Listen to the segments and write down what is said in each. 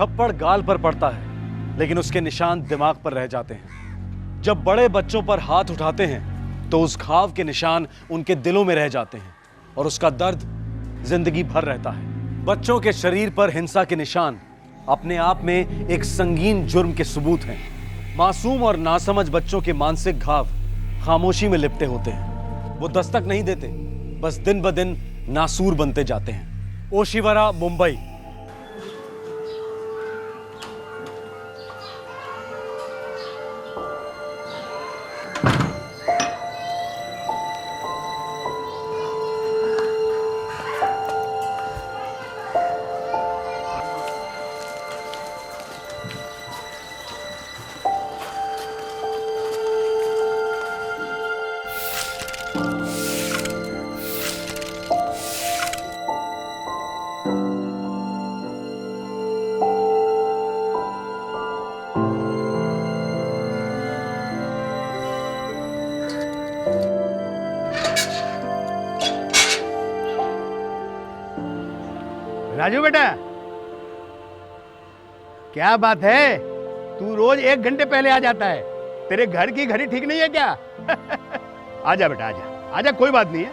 थप्पड़ गाल पर पड़ता है, लेकिन उसके निशान दिमाग पर रह जाते हैं। जब बड़े बच्चों पर हाथ उठाते हैं तो उस घाव के निशान उनके दिलों में रह जाते हैं और उसका दर्द जिंदगी भर रहता है। बच्चों के शरीर पर हिंसा के निशान अपने आप में एक संगीन जुर्म के सबूत हैं। मासूम और नासमझ बच्चों के मानसिक घाव खामोशी में लिपटे होते हैं। वो दस्तक नहीं देते, बस दिन ब दिन नासूर बनते जाते हैं। ओशिवरा, मुंबई। राजू बेटा, क्या बात है, तू रोज 1 घंटे पहले आ जाता है। तेरे घर की घड़ी ठीक नहीं है क्या? आजा बेटा, आजा आजा, कोई बात नहीं है।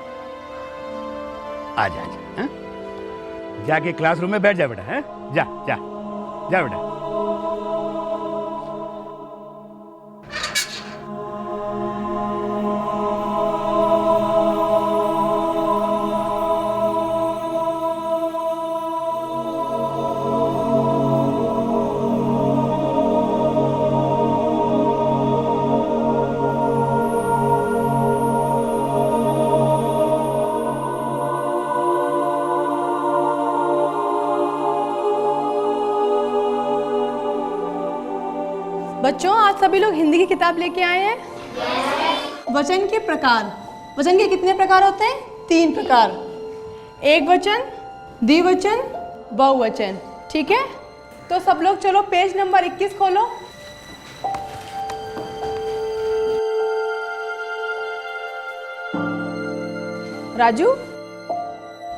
आजा आजा, जाके क्लासरूम में बैठ जा बेटा। है, जा जा जा बेटा। बच्चों, आज सभी लोग हिंदी की किताब लेके आए हैं। वचन के प्रकार। वचन के कितने प्रकार होते हैं? 3 प्रकार। एक वचन, द्विवचन, बहुवचन। ठीक है, तो सब लोग चलो पेज नंबर 21 खोलो। राजू,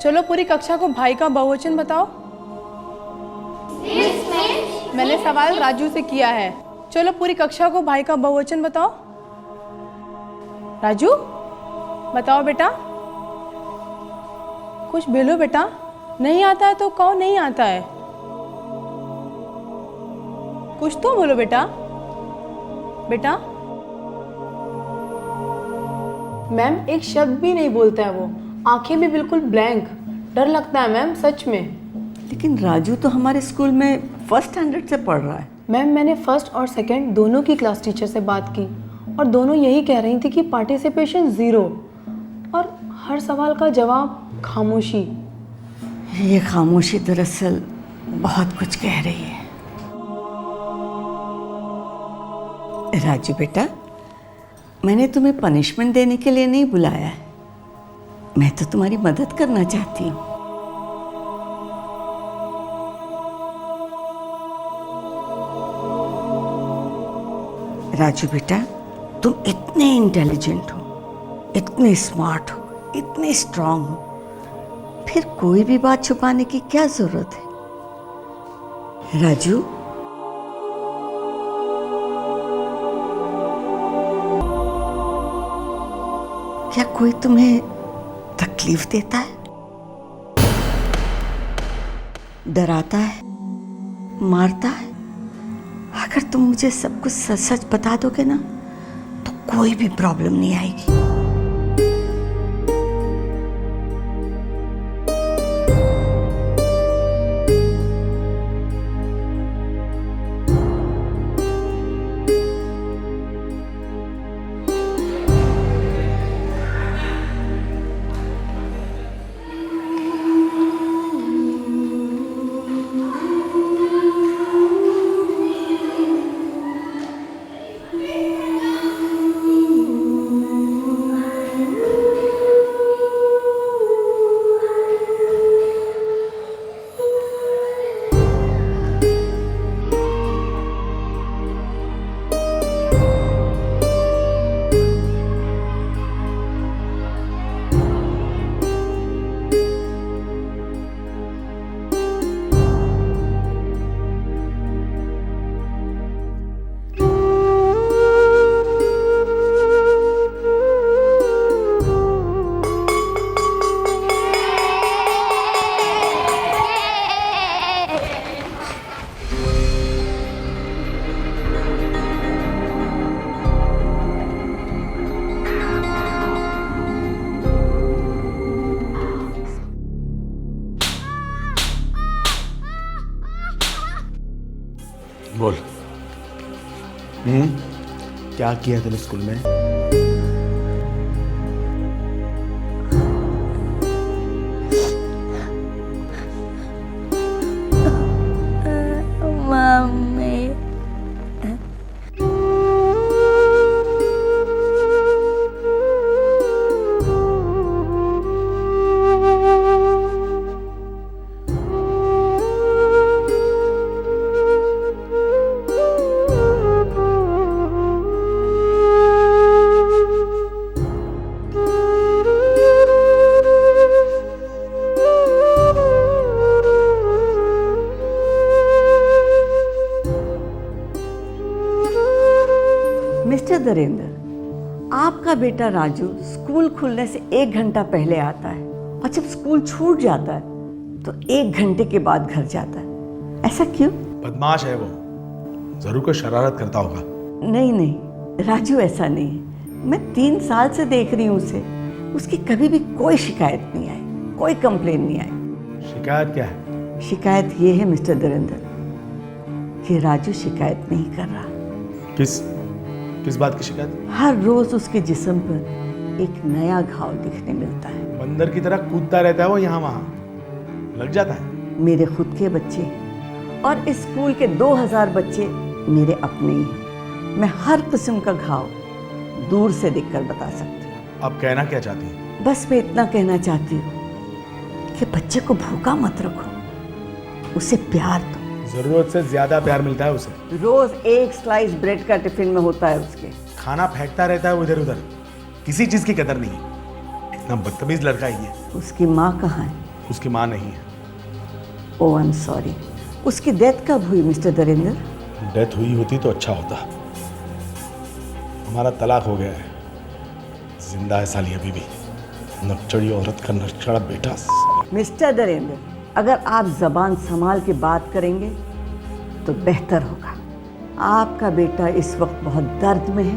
चलो पूरी कक्षा को भाई का बहुवचन बताओ। मैंने सवाल राजू से किया है। चलो पूरी कक्षा को भाई का बहुवचन बताओ। राजू, बताओ बेटा। कुछ बोलो बेटा। नहीं आता है तो कहो नहीं आता है। कुछ तो बोलो बेटा। बेटा। मैम, एक शब्द भी नहीं बोलता है वो। आंखें भी बिल्कुल ब्लैंक। डर लगता है मैम, सच में। लेकिन राजू तो हमारे स्कूल में 1st स्टैंडर्ड से पढ़ रहा है। मैम, मैंने 1st और 2nd दोनों की क्लास टीचर से बात की और दोनों यही कह रही थी कि पार्टिसिपेशन 0 और हर सवाल का जवाब खामोशी। ये खामोशी दरअसल बहुत कुछ कह रही है। राजू बेटा, मैंने तुम्हें पनिशमेंट देने के लिए नहीं बुलाया है। मैं तो तुम्हारी मदद करना चाहती हूँ। राजू बेटा, तुम इतने इंटेलिजेंट हो, इतने स्मार्ट हो, इतने स्ट्रांग हो, फिर कोई भी बात छुपाने की क्या जरूरत है? राजू, क्या कोई तुम्हें तकलीफ देता है, डराता है, मारता है? अगर तुम मुझे सब कुछ सच सच बता दोगे ना, तो कोई भी प्रॉब्लम नहीं आएगी। बोल। क्या किया तूने स्कूल में? मम्मी। मिस्टर धीरेन्द्र, आपका बेटा राजू स्कूल खुलने से 1 घंटा पहले आता है और जब स्कूल छूट जाता है तो 1 घंटे के बाद घर जाता है। ऐसा क्यों? बदमाश है वो, जरूर कोई शरारत करता होगा। नहीं नहीं, राजू ऐसा नहीं है। मैं 3 साल से देख रही हूँ उसे, उसकी कभी भी कोई शिकायत नहीं आई, कोई कंप्लेन नहीं आई। शिकायत क्या है? शिकायत ये है मिस्टर धीरेन्द्र कि राजू शिकायत नहीं कर रहा। किस बात की शिकायत? हर रोज उसके जिस्म पर एक नया घाव दिखने मिलता है। बंदर की तरह कूदता रहता है वो, यहाँ वहाँ लग जाता है। मेरे खुद के बच्चे और इस स्कूल के 2000 बच्चे मेरे अपने ही हैं। मैं हर किस्म का घाव दूर से देखकर बता सकती हूँ। अब कहना क्या चाहती हैं? बस मैं इतना कहना चाहती हूँ कि बच्चे को भूखा मत रखो, उसे प्यार दो। जरूरत से ज्यादा प्यार मिलता है उसे। रोज 1 स्लाइस ब्रेड का टिफिन में होता है उसके। खाना फेंकता रहता है वो इधर उधर, किसी चीज की कदर नहीं है। इतना बदतमीज लड़का ही है। उसकी माँ कहाँ है? उसकी माँ नहीं है। ओह आई एम सॉरी। उसकी डेथ कब हुई मिस्टर धीरेन्द्र? डेथ हुई होती तो अच्छा होता। हमारा तलाक हो गया है। जिंदा है साली अभी भी, नकचड़ी औरत का नकचड़ा बेटा। मिस्टर धीरेन्द्र, अगर आप जबान संभाल के बात करेंगे तो बेहतर होगा। आपका बेटा इस वक्त बहुत दर्द में है,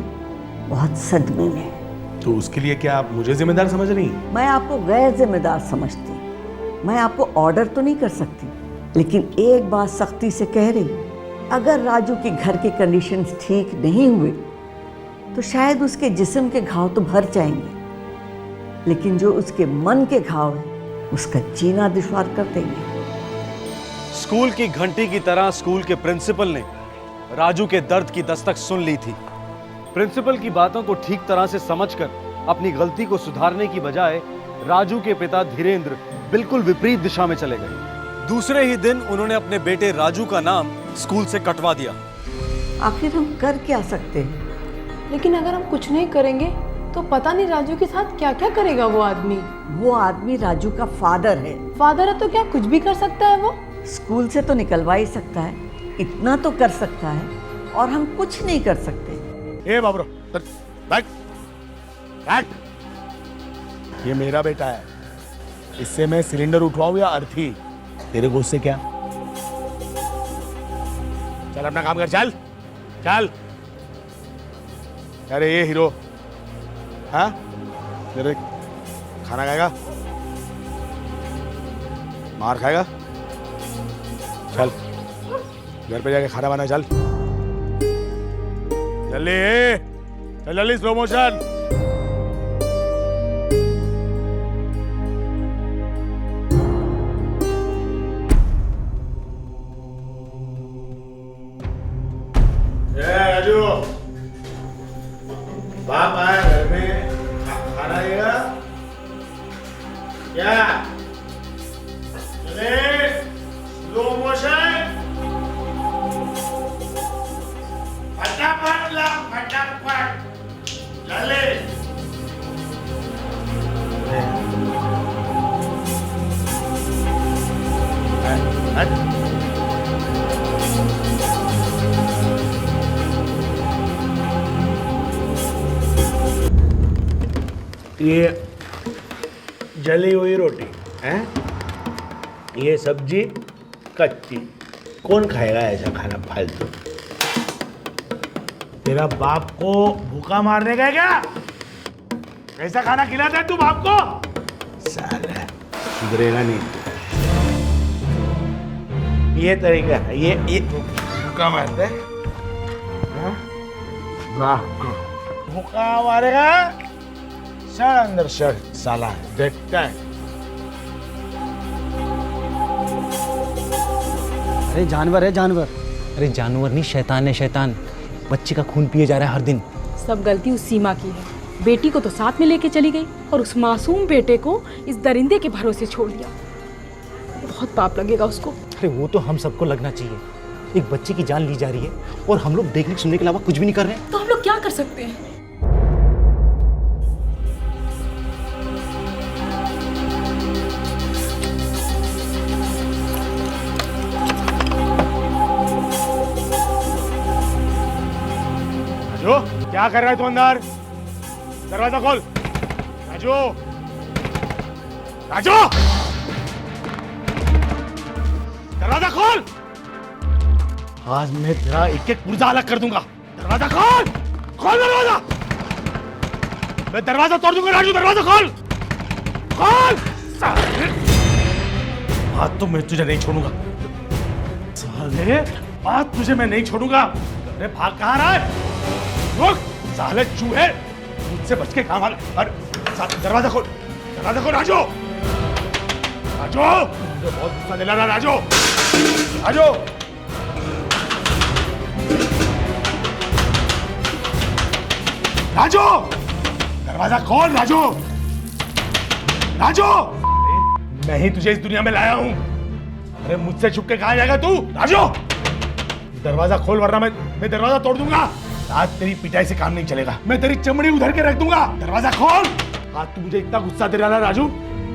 बहुत सदमे में है। तो उसके लिए क्या आप मुझे जिम्मेदार समझ रही हैं? मैं आपको गैर जिम्मेदार समझती हूँ। मैं आपको ऑर्डर तो नहीं कर सकती, लेकिन एक बात सख्ती से कह रही हूँ, अगर राजू के घर के कंडीशंस ठीक नहीं हुए तो शायद उसके जिस्म के घाव तो भर जाएंगे, लेकिन जो उसके मन के घाव है उसका जीना दुश्वार कर देंगे। स्कूल की घंटी की तरह स्कूल के प्रिंसिपल ने राजू के दर्द की दस्तक सुन ली थी। प्रिंसिपल की बातों को ठीक तरह से समझकर अपनी गलती को सुधारने की बजाय राजू के पिता धीरेन्द्र बिल्कुल विपरीत दिशा में चले गए। दूसरे ही दिन उन्होंने अपने बेटे राजू का नाम स्कूल से कटवा दिया। आखिर हम कर क्या सकते हैं? लेकिन अगर हम कुछ नहीं करेंगे तो पता नहीं राजू के साथ क्या क्या करेगा वो आदमी। वो आदमी राजू का फादर है। फादर है तो क्या कुछ भी कर सकता है वो? स्कूल से तो निकलवा ही सकता है, इतना तो कर सकता है, और हम कुछ नहीं कर सकते। ए बाबरो, बैठ बैठ। ये मेरा बेटा है, इससे मैं सिलेंडर उठवाऊं या अर्थी? तेरे को उससे क्या? चल अपना काम कर, चल चल। अरे ये हीरो, हाँ तेरे खाना खाएगा, मार खाएगा? चल घर पे जाके खाना बना। चल जल्दी, चल जल्दी, स्लो मोशन। राजू, बाप आया घर में, खाना देगा क्या? चले स्लो मोशन, फटाफट ला, फटाफट चले। ये जली हुई रोटी है, ये सब्जी कच्ची। कौन खाएगा ऐसा खाना फालतू? तेरा बाप को भूखा मारने का है क्या? ऐसा खाना खिलाता है तू बाप को? साला सुधरेगा नहीं। ये तरीका है, ये भूखा मारते भूखा मारेगा सड़ अंदर सड़ साला देखता है। अरे जानवर है जानवर। अरे जानवर नहीं, शैतान है शैतान। बच्चे का खून पिए जा रहा है हर दिन। सब गलती उस सीमा की है। बेटी को तो साथ में लेके चली गई और उस मासूम बेटे को इस दरिंदे के भरोसे छोड़ दिया। बहुत पाप लगेगा उसको। अरे वो तो हम सबको लगना चाहिए। एक बच्चे की जान ली जा रही है और हम लोग देखने सुनने के अलावा कुछ भी नहीं कर रहे हैं। तो हम लोग क्या कर सकते हैं? राजू क्या कर रहा है तू अंदर? दरवाजा खोल। राजू राजू दरवाजा खोल। आज मैं तेरा एक एक पुर्जा अलग कर दूंगा। दरवाजा खोल। खोल दरवाजा। मैं दरवाजा तोड़ दूंगा। राजू दरवाजा खोल। खोल। साले आज तो मैं तुझे नहीं छोड़ूंगा। साले आज तुझे मैं नहीं छोड़ूंगा। अरे भाग कहाँ रहा है? रुक साले चूहे, मुझसे बच के काम आ। अरे दरवाजा खोल। दरवाजा खोल राजू। राजू मुझे बहुत गुस्सा दिला रहा। राजू राजू राजू दरवाजा खोल। राजू राजू मैं ही तुझे इस दुनिया में लाया हूं। अरे मुझसे छुप के कहां जाएगा तू? राजू दरवाजा खोल वरना मैं दरवाजा तोड़ दूंगा। आज तेरी पिटाई से काम नहीं चलेगा। मैं तेरी चमड़ी उधर के रख दूंगा। दरवाजा खोल। आज तू मुझे इतना गुस्सा दे रहा है राजू,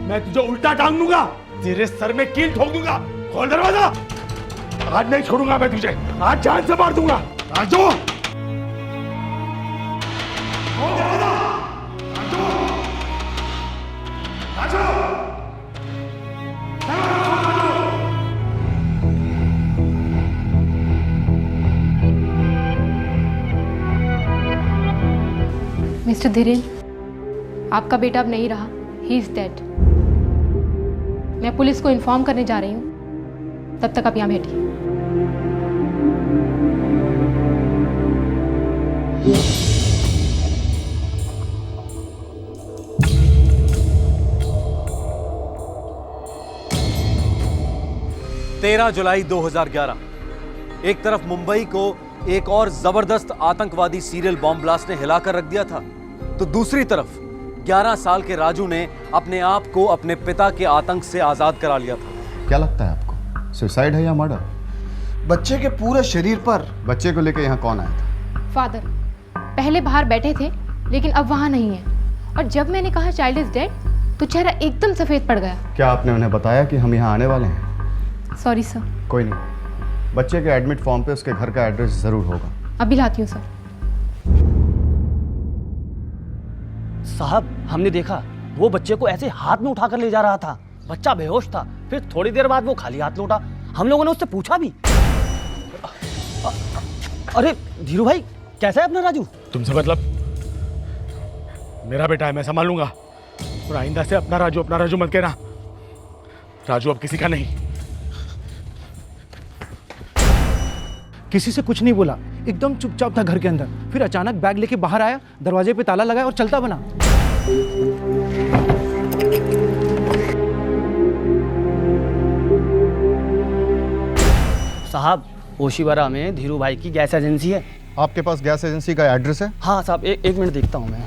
मैं तुझे उल्टा टांग दूंगा। तेरे सर में कील ठोक दूंगा। खोल दरवाजा। आज नहीं छोड़ूंगा मैं तुझे। आज जान से मार दूंगा। राजू खोल दरवाजा। राजू राजू मिस्टर धीरेन्द्र, आपका बेटा अब नहीं रहा। He is dead. मैं पुलिस को इन्फॉर्म करने जा रही हूँ। तब तक आप यहाँ बैठिए। तेरह जुलाई 2011 एक तरफ मुंबई को एक और जबरदस्त आतंकवादी सीरियल बॉम्ब ब्लास्ट ने हिलाकर रख दिया था, तो दूसरी तरफ 11 साल के राजू ने अपने आप को अपने पिता के आतंक से आजाद करा लिया था। क्या लगता है आपको, सुसाइड है या मर्डर? बच्चे के पूरे शरीर पर। बच्चे को लेकर यहाँ कौन आया था? फादर पहले बाहर बैठे थे लेकिन अब वहाँ नहीं है, और जब मैंने कहा चाइल्ड इज डेड तो चेहरा एकदम सफेद पड़ गया। क्या आपने उन्हें बताया कि हम यहाँ आने वाले हैं? Sorry sir. कोई नहीं, बच्चे के एडमिट फॉर्म पे उसके घर का एड्रेस जरूर होगा। अभी लाती हूँ सर। साहब हमने देखा वो बच्चे को ऐसे हाथ में उठाकर ले जा रहा था। बच्चा बेहोश था, फिर थोड़ी देर बाद वो खाली हाथ लौटा। हम लोगों ने उससे पूछा भी। अरे धीरू भाई कैसा है अपना राजू? तुमसे मतलब? मेरा बेटा है, मैं संभाल लूंगा। और आइंदा से अपना राजू मत कहना। राजू अब किसी का नहीं। किसी से कुछ नहीं बोला, एकदम चुपचाप था घर के अंदर। फिर अचानक बैग लेके बाहर आया, दरवाजे पे ताला लगाया और चलता बना। साहब ओशीवारा में धीरू भाई की गैस एजेंसी है। आपके पास गैस एजेंसी का एड्रेस है? हाँ साहब, एक मिनट देखता हूँ मैं।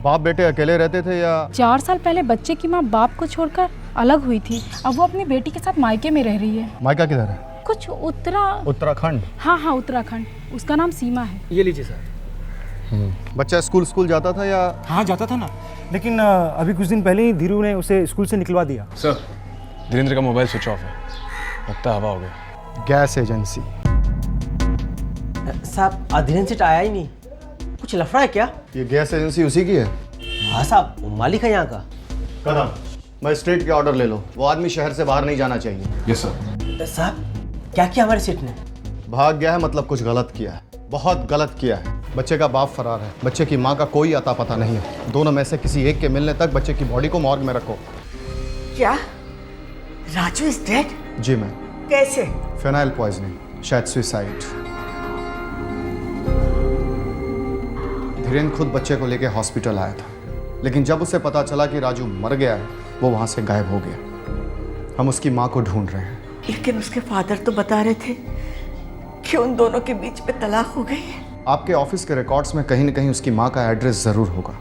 बाप बेटे अकेले रहते थे या? 4 साल पहले बच्चे की माँ बाप को छोड़कर अलग हुई थी। अब वो अपनी बेटी के साथ मायके में रह रही है। मायका किधर है? कुछ उत्तराखंड। हाँ उत्तराखंड। उसका नाम सीमा है। ये लीजिए सर। बच्चा स्कूल जाता था या? हाँ जाता था ना, लेकिन अभी कुछ दिन पहले ही धीरू ने उसे स्कूल से निकलवा दिया। सर धीरेन्द्र का मोबाइल स्विच ऑफ है, लगता है हवा हो गया। Gas agency. साहब धीरेन्द्र सेठ आया ही नहीं, कुछ लफड़ा है क्या? ये गैस एजेंसी उसी की है? हाँ साहब, वो मालिक है यहाँ का। कदम मजिस्ट्रेट के ऑर्डर ले लो। वो आदमी शहर से बाहर नहीं जाना चाहिए। Yes sir. साहब क्या किया हमारे सेठ ने? भाग गया है मतलब कुछ गलत किया है, बहुत गलत किया है। बच्चे का बाप फरार है, बच्चे की माँ का कोई अता पता नहीं है। दोनों में से किसी एक के मिलने तक बच्चे की बॉडी को मॉर्ग में रखो। क्या? Raju is dead? जी मैम। कैसे? Phenyl poisoning. शायद सुसाइड। धीरेन्द्र खुद बच्चे को लेकर हॉस्पिटल आया था, लेकिन जब उसे पता चला कि राजू मर गया है, वो वहां से गायब हो गया। हम उसकी माँ को ढूंढ रहे हैं। लेकिन उसके फादर तो बता रहे थे कि उन दोनों के बीच में तलाक हो गई है। आपके ऑफिस के रिकॉर्ड्स में कहीं न कहीं उसकी माँ का एड्रेस जरूर होगा।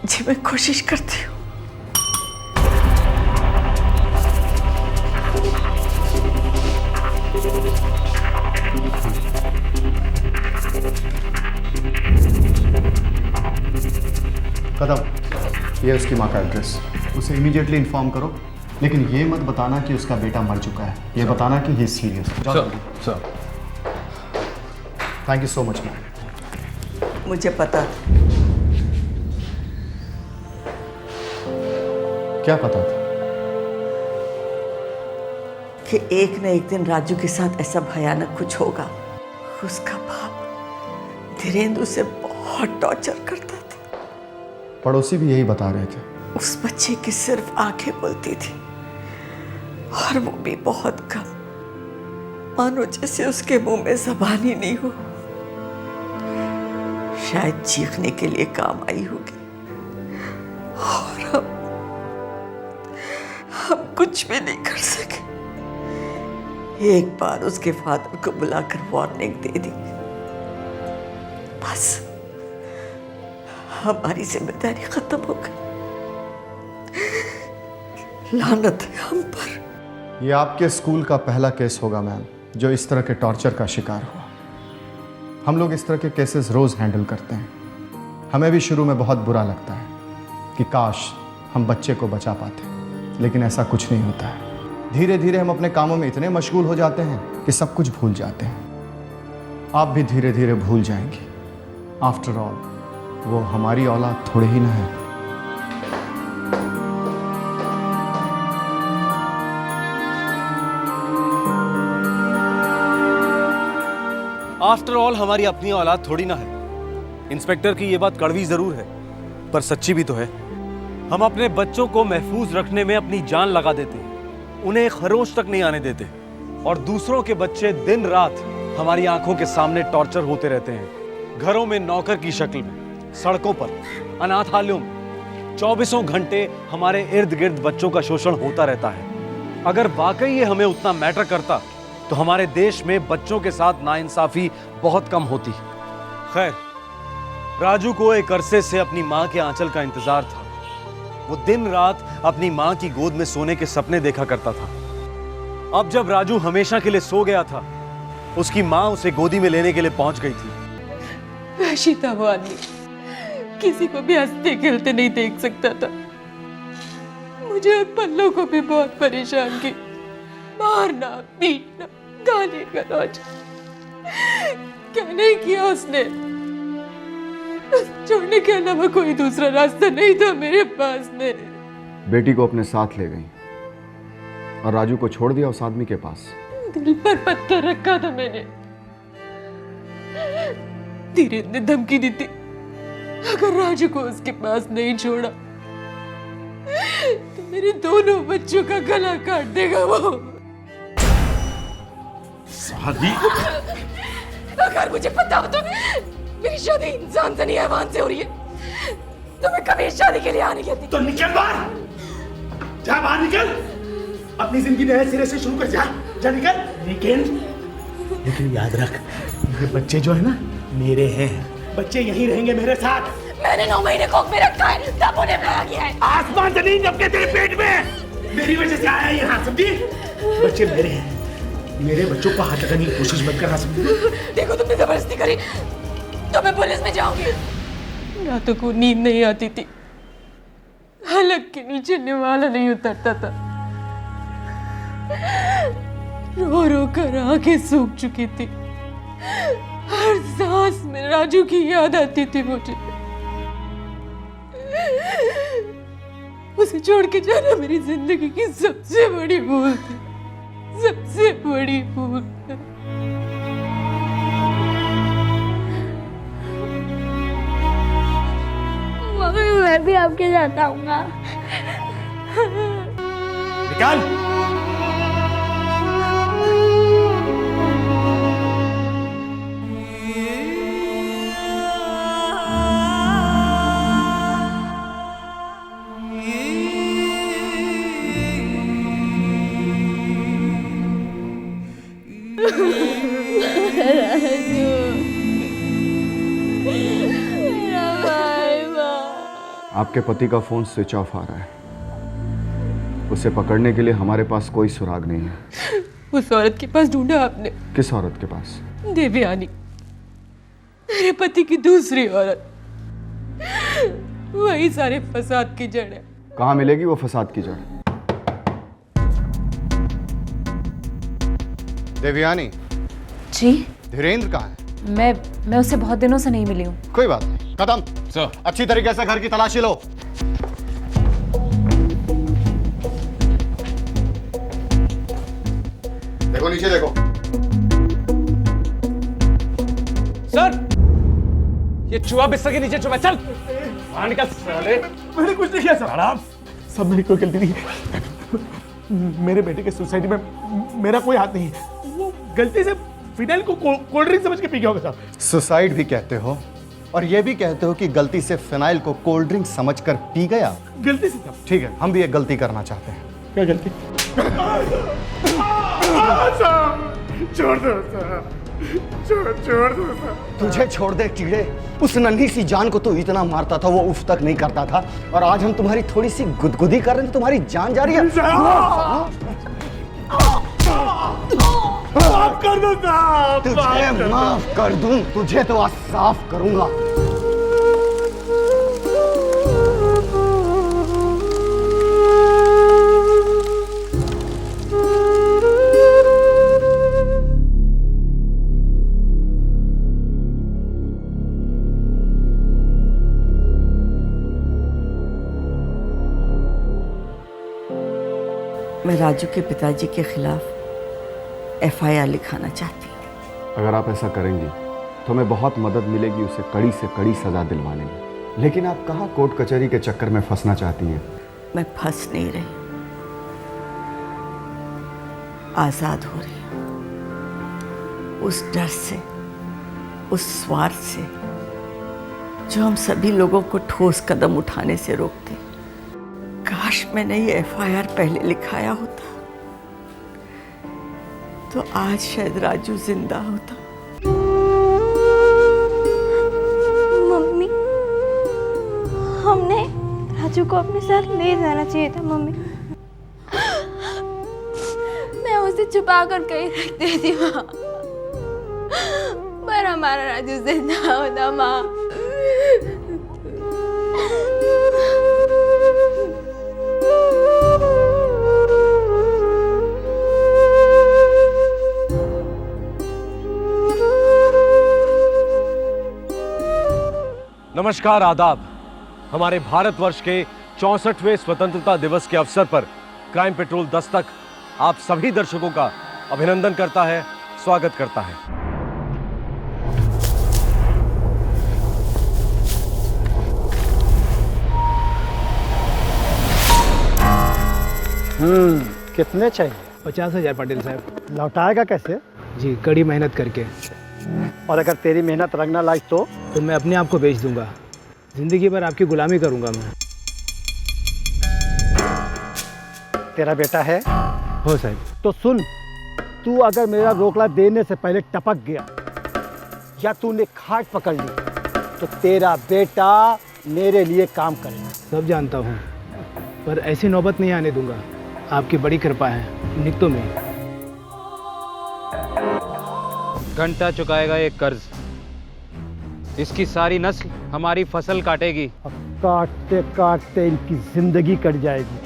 जी मैं कोशिश करती हूँ। कदम, ये उसकी माँ का एड्रेस। उसे इमीडिएटली इन्फॉर्म करो, लेकिन ये मत बताना कि उसका बेटा मर चुका है। ये बताना कि he is serious. Sir thank you so much ma'am. मुझे पता था। क्या पता था? कि एक न एक दिन राजू के साथ ऐसा भयानक कुछ होगा। उसका बाप धीरेन्द्र उसे बहुत टॉर्चर करता था। पड़ोसी भी यही बता रहे थे। उस बच्चे की सिर्फ आंखें बोलती थी, और वो भी बहुत कम, मानो जैसे उसके मुंह में जबान ही नहीं हो। शायद चीखने के लिए काम आई होगी। और हम कुछ भी नहीं कर सके। एक बार उसके फादर को बुलाकर वार्निंग दे दी, बस हमारी जिम्मेदारी खत्म हो गई। लानत है हम पर। ये आपके स्कूल का पहला केस होगा मैम, जो इस तरह के टॉर्चर का शिकार हुआ। हम लोग इस तरह के केसेस रोज हैंडल करते हैं। हमें भी शुरू में बहुत बुरा लगता है कि काश हम बच्चे को बचा पाते, लेकिन ऐसा कुछ नहीं होता है। धीरे धीरे हम अपने कामों में इतने मशगूल हो जाते हैं कि सब कुछ भूल जाते हैं। आप भी धीरे धीरे भूल जाएंगी। आफ्टर ऑल वो हमारी औलाद थोड़े ही ना है। आफ्टर ऑल हमारी अपनी औलाद थोड़ी ना है। इंस्पेक्टर की ये बात कड़वी जरूर है, पर सच्ची भी तो है। हम अपने बच्चों को महफूज रखने में अपनी जान लगा देते हैं, उन्हें एक खरोंच तक नहीं आने देते, और दूसरों के बच्चे दिन रात हमारी आंखों के सामने टॉर्चर होते रहते हैं। घरों में नौकर की शक्ल में, सड़कों पर, अनाथालयों में 24 घंटे हमारे इर्द गिर्द बच्चों का शोषण होता रहता है। अगर वाकई ये हमें उतना मैटर करता तो हमारे देश में बच्चों के साथ नाइंसाफी बहुत कम होती। खैर, राजू को एक अरसे से अपनी मां के आंचल का इंतजार था। वो दिन रात अपनी मां की गोद में सोने के सपने देखा करता था। अब जब राजू हमेशा के लिए सो गया था, उसकी मां उसे गोदी में लेने के लिए पहुंच गई थी। वैसी था वो आदमी, किसी को भी हंसते खेलते नहीं देख सकता था। मुझे और पल्लू को भी बहुत परेशान की, मारना, पीटना, गाली गलौज। क्या नहीं किया उसने? छोड़ने के अलावा कोई दूसरा रास्ता नहीं था मेरे पास में। बेटी को अपने साथ ले गई और राजू को छोड़ दिया उस आदमी के पास। दिल पर पत्थर रखा था मैंने। धीरेन्द्र ने धमकी दी थी, अगर राजू को उसके पास नहीं छोड़ा तो मेरे दोनों बच्चों का गला काट देगा वो। शादी? अगर मुझे पता हो तो मेरी शादी इंसान से नहीं हैवान से हो रही है, तो मैं कभी शादी के लिए आने कहती। तो निकल बाहर, जा बाहर निकल, अपनी जिंदगी नए सिरे से शुरू कर। जा जा निकल। लेकिन याद रख, ये बच्चे जो है ना मेरे हैं, बच्चे यहीं रहेंगे मेरे साथ। मैंने 9 महीने कोख में रखा है, तब उन्हें मारा गया है। आसमान से नहीं झपके तेरे पेट में, मेरी वजह से आया यहाँ, समझी? बच्चे मेरे हैं, मेरे बच्चों को हाथ लगाने की कोशिश मत करना, समझी? देखो तुमने जबरदस्ती करी तो मैं पुलिस में जाऊंगी। रातों को नींद नहीं आती थी, हलक के नीचे निवाला नहीं उतरता था। रो रो कर आंखें सूख चुकी थी। हर सांस में राजू की याद आती थी मुझे। उसे छोड़ के जाना मेरी जिंदगी की सबसे बड़ी भूल थी, सबसे बड़ी भूल। मम्मी मैं भी आपके साथ आऊंगा। निकाल। आपके पति का फोन स्विच ऑफ आ रहा है। उसे पकड़ने के लिए हमारे पास कोई सुराग नहीं है। उस औरत के पास ढूंढा आपने? किस औरत के पास? देवयानी, मेरे पति की दूसरी औरत। वही सारे फसाद की जड़ है। कहाँ मिलेगी वो फसाद की जड़? देवयानी जी धीरेन्द्र कहाँ है? मैं उससे बहुत दिनों से नहीं मिली हूँ। कोई बात नहीं। कदम सर, अच्छी तरीके से घर की तलाशी लो। देखो नीचे देखो। सर, ये चूहा बिस्तर के नीचे चुपा। चल बाहर निकल साले। मैंने कुछ नहीं किया सर। सब मेरी कोई गलती नहीं है। मेरे बेटे के सुसाइड में मेरा कोई हाथ नहीं है। वो गलती से फिनाइल को कोल्ड ड्रिंक समझ के पी गया होगा सर। सुसाइड भी कहते हो और ये भी कहते हो कि गलती से फिनाइल को कोल्ड ड्रिंक समझकर पी गया। गलती से सर। ठीक है, हम भी एक गलती करना चाहते हैं। क्या गलती? छोड़ दो सर। छोड़ दो सर। तुझे छोड़ दे कीड़े। उस नन्ही सी जान को तू इतना मारता था, वो उफ तक नहीं करता था, और आज हम तुम्हारी थोड़ी सी गुदगुदी कर रहे हैं तो तुम्हारी जान जा रही है। माफ कर दो साहब। तुझे माफ कर दूं? तुझे तो आज साफ करूंगा। मैं राजू के पिताजी के खिलाफ एफआईआर लिखाना चाहती हूँ। अगर आप ऐसा करेंगी तो हमें बहुत मदद मिलेगी उसे कड़ी से कड़ी सजा दिलवाने में। लेकिन आप कहाँ कोर्ट कचहरी के चक्कर में फंसना चाहती हैं? मैं फंस नहीं रही, आजाद हो रही हूँ उस डर से, उस स्वार्थ से जो हम सभी लोगों को ठोस कदम उठाने से रोकते। काश मैंने ये एफआईआर पहले लिखाया होता तो आज शायद राजू जिंदा होता। मम्मी, हमने राजू को अपने साथ ले जाना चाहिए था। मम्मी, मैं उसे छुपा कर कहीं रख देती माँ, पर हमारा राजू जिंदा होता माँ। नमस्कार, आदाब। हमारे भारतवर्ष के 64वें स्वतंत्रता दिवस के अवसर पर क्राइम पेट्रोल दस्तक आप सभी दर्शकों का अभिनंदन करता है, स्वागत करता है। कितने चाहिए? 50,000 पटेल साहब। लौटाएगा कैसे? जी, कड़ी मेहनत करके। और अगर तेरी मेहनत रंग ना लाई तो मैं अपने आप को बेच दूंगा। जिंदगी भर आपकी गुलामी करूंगा मैं। तेरा बेटा है? हो साहब। तो सुन, तू अगर मेरा रोकड़ा देने से पहले टपक गया या तूने खाट पकड़ ली तो तेरा बेटा मेरे लिए काम करेगा। सब जानता हूँ, पर ऐसी नौबत नहीं आने दूंगा। आपकी बड़ी कृपा है। निकतो में घंटा चुकाएगा ये कर्ज। इसकी सारी नस्ल हमारी फसल काटेगी। अब काटते काटते इनकी जिंदगी कट जाएगी।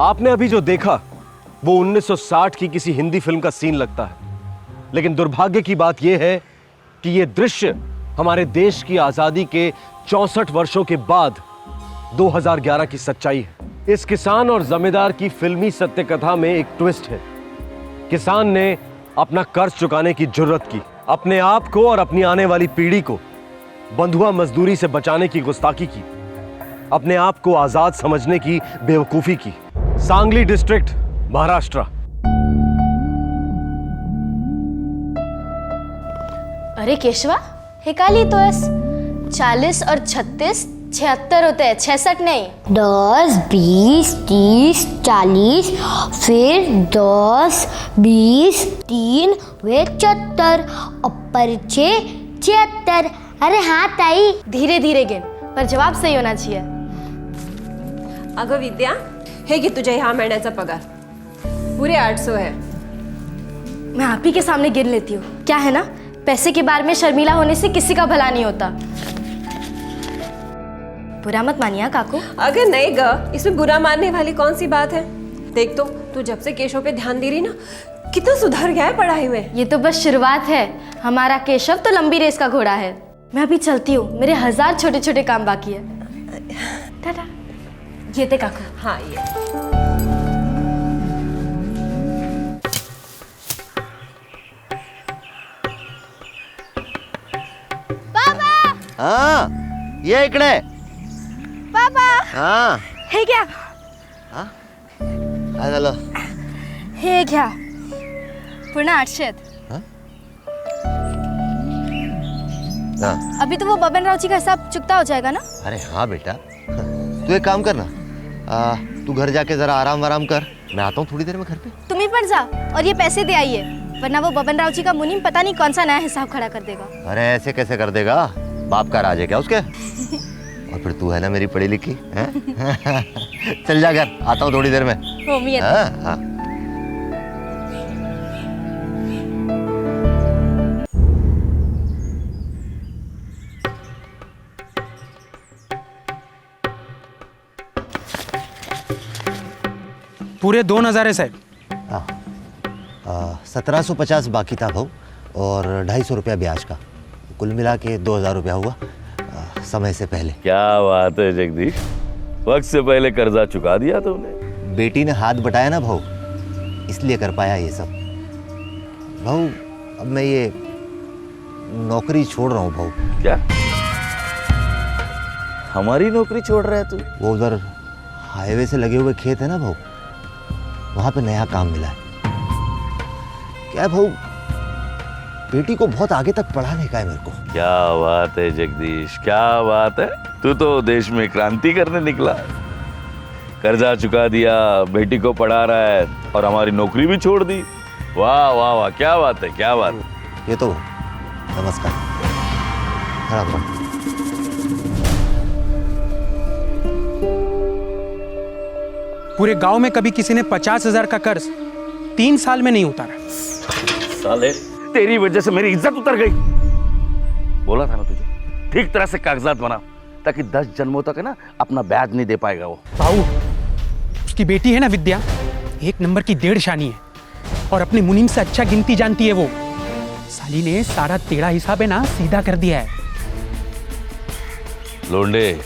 आपने अभी जो देखा वो 1960 की किसी हिंदी फिल्म का सीन लगता है, लेकिन दुर्भाग्य की बात यह है कि यह दृश्य हमारे देश की आजादी के 64 वर्षों के बाद 2011 की सच्चाई है। इस किसान और जमींदार की फिल्मी सत्य कथा में एक ट्विस्ट है। किसान ने अपना कर्ज चुकाने की जुर्रत की, अपने आप को और अपनी आने वाली पीढ़ी को बंधुआ मजदूरी से बचाने की गुस्ताखी की, अपने आप को आजाद समझने की बेवकूफी की। सांगली डिस्ट्रिक्ट, महाराष्ट्र। अरे केशवा, हे का लिहितोयस? 40 और 36 76 होते हैं, 66 नहीं। 10, 20, 30, 40, फिर 10, 20, 3 वे 74, ऊपर 6, 76। अरे हाँ ताई, धीरे धीरे गिन, पर जवाब सही होना चाहिए। अगं विद्या, हे घे तुझ्या ह्या महिन्याचा पगार, पुरे 800 है। मैं आप ही के सामने गिन लेती हूँ। क्या है ना, पैसे के बारे में शर्मीला होने से किसी का भला नहीं होता। बुरा मत मानिए काकू। अगर नहीं ग, इसमें बुरा मानने वाली कौन सी बात है। देख तो, तू जब से केशव पे ध्यान दे रही ना, कितना सुधर गया है पढ़ाई में। ये तो बस शुरुआत है, हमारा केशव तो लंबी रेस का घोड़ा है। मैं अभी चलती हूँ, मेरे 1000 छोटे छोटे काम बाकी है। टाटा। ये थे काकू। हाँ ये। हाँ, ये इकडे। पापा। हाँ। हे क्या? हाँ? काय झालं? हे घ्या, पूर्ण 800। हाँ। अभी तो वो बबन राव जी का हिसाब चुकता हो जाएगा ना? अरे हाँ बेटा, तू एक काम करना, तू घर जाके जरा आराम आराम कर, मैं आता हूँ थोड़ी देर में घर पे। तुम ही पड़ जा और ये पैसे दे आइए, वरना वो बबन राव जी का मुनीम पता नहीं कौन सा नया हिसाब खड़ा कर देगा। अरे ऐसे कैसे कर देगा, बाप का राज है क्या उसके? और फिर तू है ना मेरी पढ़ी लिखी है? चल जा घर, आता हूँ थोड़ी देर में। होमी है। हाँ हाँ। पूरे 2000 है साहब। 1750 बाकी था भाऊ, और 250 रुपया ब्याज का, कुल मिला के 2000 रुपया हुआ समय से पहले। क्या बात है जगदीश, वक्त से पहले कर्जा चुका दिया तुमने। बेटी ने हाथ बटाया ना भाऊ, इसलिए कर पाया ये सब। भाऊ अब मैं ये नौकरी छोड़ रहा हूँ भाऊ। क्या हमारी नौकरी छोड़ रहा है तू? वो उधर हाईवे से लगे हुए खेत है ना भाऊ, वहां पे नया काम मिला है। क्या है भाऊ, बेटी को बहुत आगे तक पढ़ाने का है मेरे को। क्या बात है जगदीश, क्या बात है, तू तो देश में क्रांति करने निकला है। कर्जा चुका दिया, बेटी को पढ़ा रहा है और हमारी नौकरी भी छोड़ दी। वाह वाह वाह, क्या बात है, क्या बात है। ये तो नमस्कार। खड़ा खड़ा। पूरे गांव में कभी किसी ने 50,000 का कर्ज 3 साल में नहीं उतारा। साले, तेरी वजह से मेरी इज्जत उतर गई। बोला था ना तुझे, ठीक तरह से कागजात बना, ताकि 10 जन्मों तक है ना अपना ब्याज नहीं दे पाएगा वो। बाबू, उसकी बेटी है ना विद्या, 1 नंबर की 1.5 शानी है और अपने मुनीम से अच्छा गिनती जानती है वो। साली ने सारा तेरा हिसाब है ना सीधा कर दिया है। लोंडे,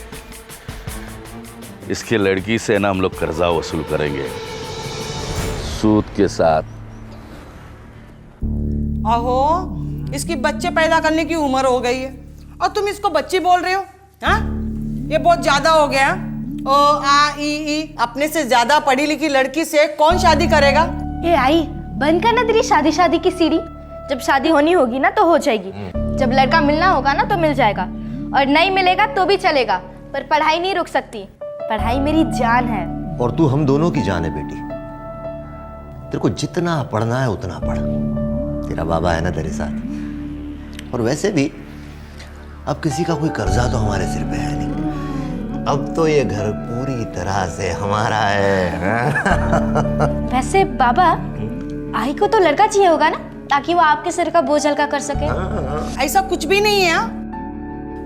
इसके लड़की से ना हम लोग कर्जा वसूल करेंगे, सूद के साथ। अहो, इसकी बच्चे पैदा करने की उम्र हो गई है और तुम इसको बच्ची बोल रहे हो? हाँ, ये बहुत ज्यादा हो गया। ओ आ ई, अपने से ज्यादा पढ़ी लिखी लड़की से कौन शादी करेगा? ए आई, बंद करना तेरी शादी शादी की सीढ़ी। जब शादी होनी होगी ना तो हो जाएगी, जब लड़का मिलना होगा ना तो मिल जाएगा, और नहीं मिलेगा तो भी चलेगा, पर पढ़ाई नहीं रुक सकती। पढ़ाई मेरी जान है। और तू हम दोनों की जान है बेटी। तेरे को जितना पढ़ना है उतना पढ़, तेरा बाबा है ना तेरे साथ। और वैसे भी अब किसी का कोई कर्जा तो हमारे सिर पे है नहीं, अब तो ये घर पूरी तरह से हमारा है। वैसे बाबा, आई को तो लड़का चाहिए होगा ना, ताकि वो आपके सिर का बोझ हल्का कर सके। ऐसा कुछ भी नहीं है।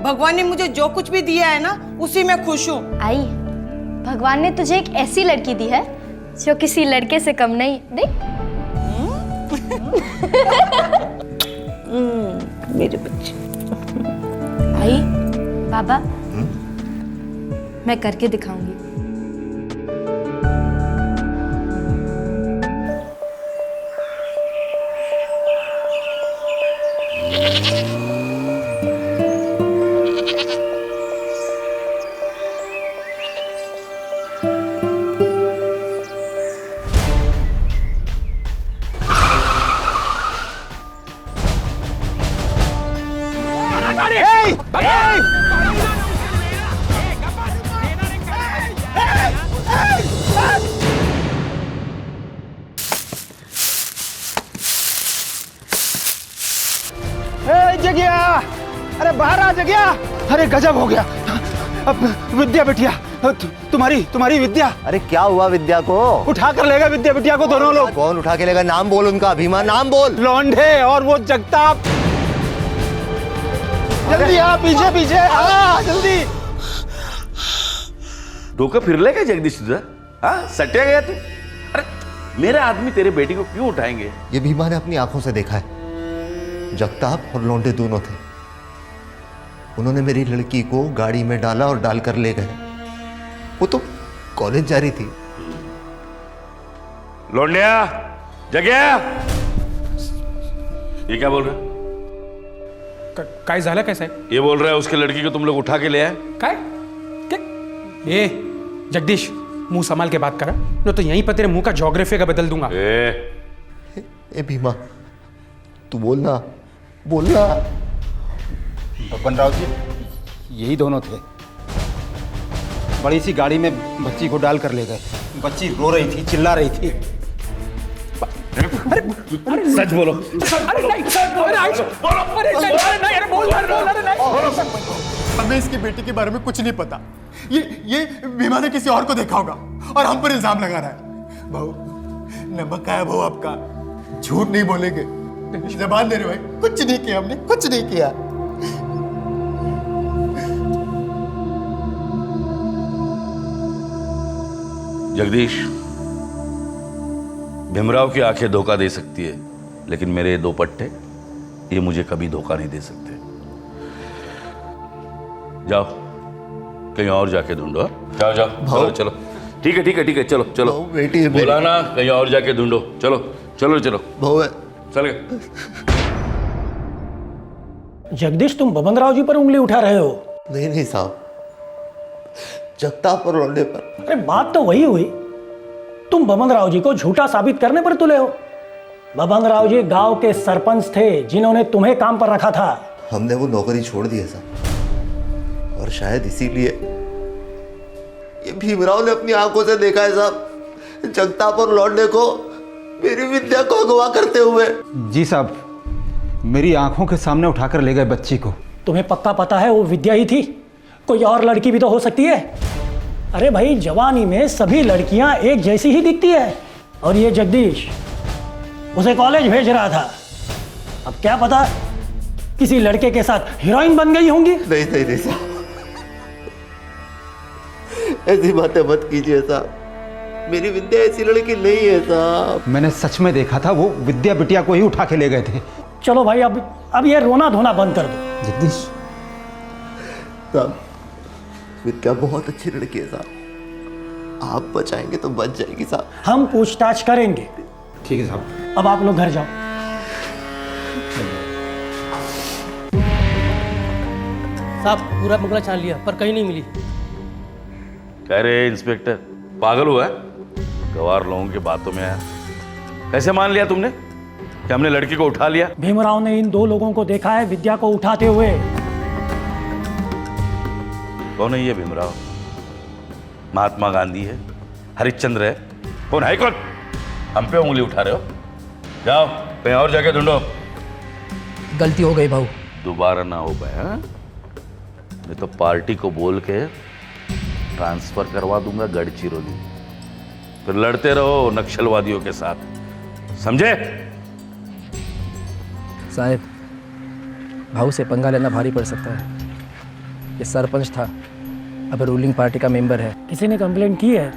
भगवान ने मुझे जो कुछ भी दिया है ना, उसी में खुश हूँ। आई, भगवान ने तुझे एक ऐसी लड़की दी है जो किसी लड़के से कम नहीं। देख मेरे बच्चे। आई, बाबा, मैं करके दिखाऊंगी। बाहर आ जगह। अरे गजब हो गया। अब विद्या बिटिया, तुम्हारी विद्या। अरे क्या हुआ विद्या को? उठा कर लेगा विद्या बिटिया को दोनों लोग। कौन उठा के लेगा? नाम बोल उनका। भीमा नाम बोल। लौंडे और वो जगताप। जल्दी आ, पीछे पीछे आ, जल्दी। डोका फिरले क्या जगदीश तुझा? हाँ, सट्या गया तू? अरे मेरे आदमी तेरे बेटी को क्यों उठाएंगे? ये भीमा ने अपनी आंखों से देखा है। जगताप और लौंडे दोनों थे। उन्होंने मेरी लड़की को गाड़ी में डाला और डालकर ले गए। वो तो कॉलेज जा रही थी। लौंडिया, जगह। ये क्या बोल रहा? काय झालं काय साहेब? ये बोल रहा है उसकी लड़की को तुम लोग उठा के ले आए। काय? ए जगदीश, मुंह संभाल के बात करा, न तो यहीं पर तेरे मुंह का ज्योग्राफी का बदल दूंगा। ए भीमा, तू बोलना बोलना। बबनराव जी, यही दोनों थे। बड़ी सी गाड़ी में बच्ची को डाल कर ले गए। बच्ची रो रही थी, चिल्ला रही थी। सच बोलो। हमें इसकी बेटी के बारे में कुछ नहीं पता। ये भीमा ने किसी और को देखा होगा और हम पर इल्जाम लगा रहा है। बहू, नमक का है बहू आपका, झूठ नहीं बोलेंगे। जबान दे रहे भाई, कुछ नहीं किया हमने, कुछ नहीं किया। जगदीश, भीमराव की आंखें धोखा दे सकती है, लेकिन मेरे दो पट्टे ये मुझे कभी धोखा नहीं दे सकते। जाओ कहीं और जाके ढूंढो। जाओ जाओ, चलो चलो। ठीक है ठीक है ठीक है, चलो चलो। बेटी बोला ना, कहीं और जाके ढूंढो। चलो चलो चलो। भाऊ चल गए। जगदीश, तुम बबनराव जी पर उंगली उठा रहे हो? नहीं नहीं साहब, जगताप और लौंडे पर। अरे बात तो वही हुई। तुम बबनराव जी को झूठा साबित करने पर तुले हो। बबनराव जी गांव के सरपंच थे जिन्होंने तुम्हें काम पर रखा था। हमने वो नौकरी छोड़ दी है साहब, और शायद इसीलिए ये भीमराव ने अपनी आंखों से देखा है साहब, जगताप और लौंडे को मेरी विद्या को अगवा करते हुए। जी साहब, मेरी आंखों के सामने उठाकर ले गए बच्ची को। तुम्हें पक्का पता है वो विद्या ही थी? कोई और लड़की भी तो हो सकती है। अरे भाई, जवानी में सभी लड़कियां एक जैसी ही दिखती है। और ये जगदीश उसे कॉलेज भेज रहा था। अब क्या पता किसी लड़के के साथ हीरोइन बन गई होंगी। नहीं नहीं नहीं साहब, ऐसी बातें मत कीजिए साहब। मेरी विद्या ऐसी लड़की नहीं है साहब। मैंने सच में देखा था, वो विद्या बिटिया को ही उठा के ले गए थे। चलो भाई, अब ये रोना धोना बंद कर दो। जगदीश साहब, विद्या बहुत अच्छी लड़की है साहब। आप बचाएंगे तो बच जाएगी साहब। हम पूछताछ करेंगे। ठीक है साहब। अब आप लोग घर जाओ। साहब, पूरा बंगला छान लिया पर कहीं नहीं मिली। कह रहे इंस्पेक्टर पागल हुआ है? गवार लोगों की बातों में आया। कैसे मान लिया तुमने कि हमने लड़की को उठा लिया? भीमराव ने इन दो लोगों को देखा है विद्या को उठाते हुए। कौन है ये भीमराव? महात्मा गांधी है, हरिश्चंद्र है, कौन है? कौन? हम पे उंगली उठा रहे हो? जाओ कहीं और जाके ढूंढो। गलती हो गई भाऊ। दोबारा ना हो पाए। हाँ, मैं तो पार्टी को बोल के ट्रांसफर करवा दूंगा गढ़चिरौली, फिर लड़ते रहो नक्सलवादियों के साथ, समझे? साहब, भाऊ से पंगा लेना भारी पड़ सकता है। ये सरपंच था, अब रूलिंग पार्टी का मेंबर है। किसी ने कंप्लेंट की है,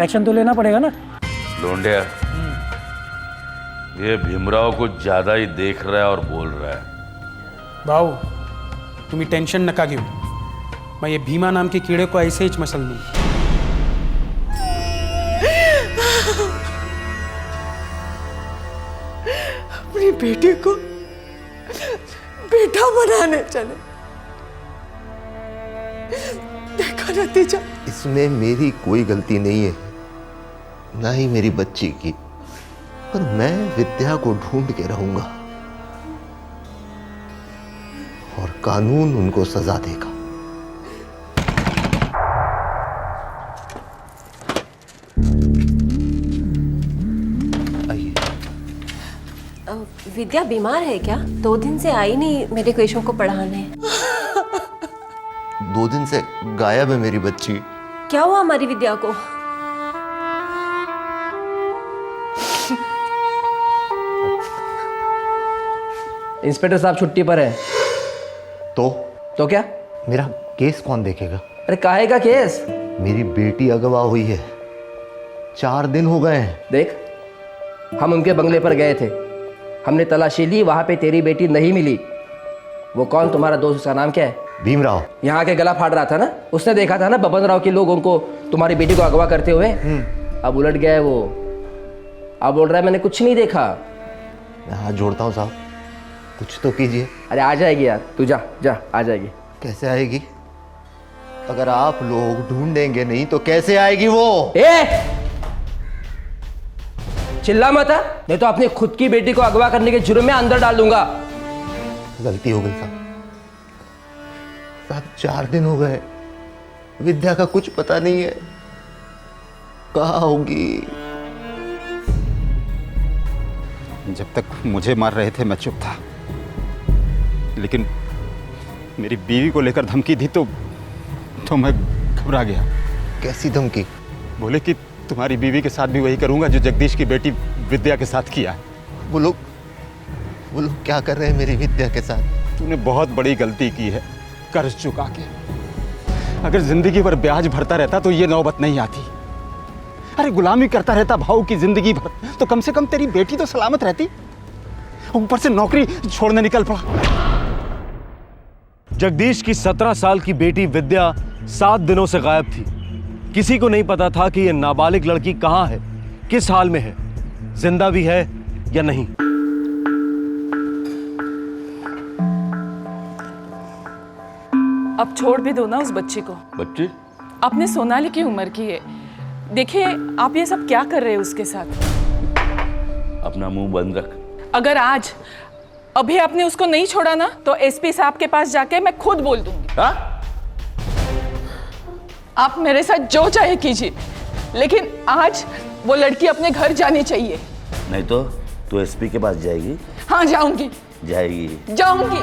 एक्शन तो लेना पड़ेगा ना। लोंडिया, ये भीमराव को ज्यादा ही देख रहा है और बोल रहा है। भाऊ, तुम्ही टेंशन नका घेऊ, मैं ये भीमा नाम के कीड़े को ऐसे ही मसल दूं। अपनी बेटी को बेटा बनाने चले, देखा नतीजा। इसमें मेरी कोई गलती नहीं है, ना ही मेरी बच्ची की, पर मैं विद्या को ढूंढ के रहूंगा और कानून उनको सजा देगा। विद्या बीमार है क्या? 2 दिन से आई नहीं मेरे क्वेश्चन को पढ़ाने। 2 दिन से गायब है मेरी बच्ची। क्या हुआ हमारी विद्या को? इंस्पेक्टर साहब छुट्टी पर है। तो क्या? मेरा केस कौन देखेगा? अरे काहे का केस? मेरी बेटी अगवा हुई है, 4 दिन हो गए हैं। देख, हम उनके बंगले पर गए थे, हमने तलाशी ली, वहां पे तेरी बेटी नहीं मिली। वो कौन तुम्हारा दोस्त, उसका नाम क्या है? भीमराव। यहाँ के गला फाड़ रहा था ना, उसने देखा था ना बबन राव के लोग उनको तुम्हारी बेटी को अगवा करते हुए। अब उलट गया है वो, अब बोल रहा है मैंने कुछ नहीं देखा। मैं हाथ जोड़ता हूँ साहब, कुछ तो कीजिए। अरे आ जाएगी यार, तू जा जा, आ जाएगी। कैसे आएगी? अगर आप लोग ढूंढेंगे नहीं तो कैसे आएगी वो? चिल्ला मत, नहीं तो अपनी खुद की बेटी को अगवा करने के जुर्म में अंदर डाल दूंगा। गलती हो गई साहब। 4 दिन हो गए, विद्या का कुछ पता नहीं है, कहाँ होगी? जब तक मुझे मार रहे थे मैं चुप था, लेकिन मेरी बीवी को लेकर धमकी दी तो मैं घबरा गया। कैसी धमकी? बोले कि तुम्हारी बीवी के साथ भी वही करूंगा जो जगदीश की बेटी विद्या के साथ किया है। वो लोग क्या कर रहे हैं मेरी विद्या के साथ? तूने बहुत बड़ी गलती की है, कर्ज चुका के। अगर जिंदगी भर ब्याज भरता रहता तो ये नौबत नहीं आती। अरे गुलामी करता रहता भाव की जिंदगी भर तो कम से कम तेरी बेटी तो सलामत रहती। ऊपर से नौकरी छोड़ने निकल पड़ा। जगदीश की 17 साल की बेटी विद्या 7 दिनों से गायब थी। किसी को नहीं पता था कि यह नाबालिग लड़की कहां है, किस हाल में है, जिंदा भी है या नहीं। अब छोड़ भी दो ना उस बच्ची को। बच्ची? अपने सोनाली की उम्र की है। देखिए आप ये सब क्या कर रहे हैं उसके साथ। अपना मुंह बंद रख। अगर आज अभी आपने उसको नहीं छोड़ा ना तो एसपी साहब के पास जाके मैं खुद बोल दूंगी। हाँ? आप मेरे साथ जो चाहे कीजिए, लेकिन आज वो लड़की अपने घर जानी चाहिए। नहीं तो तू एसपी के पास जाएगी? हाँ जाऊंगी। जाऊंगी।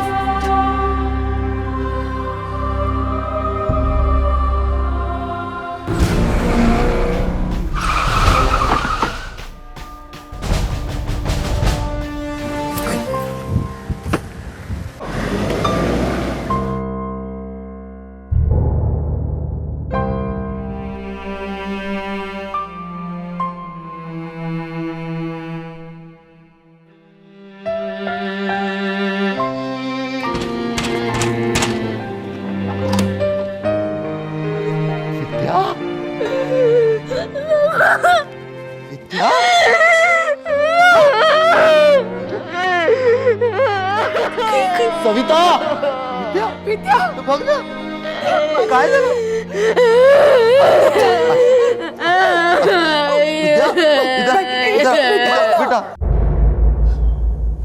सविता! विद्या तो भाग जा। काय झालं? बेटा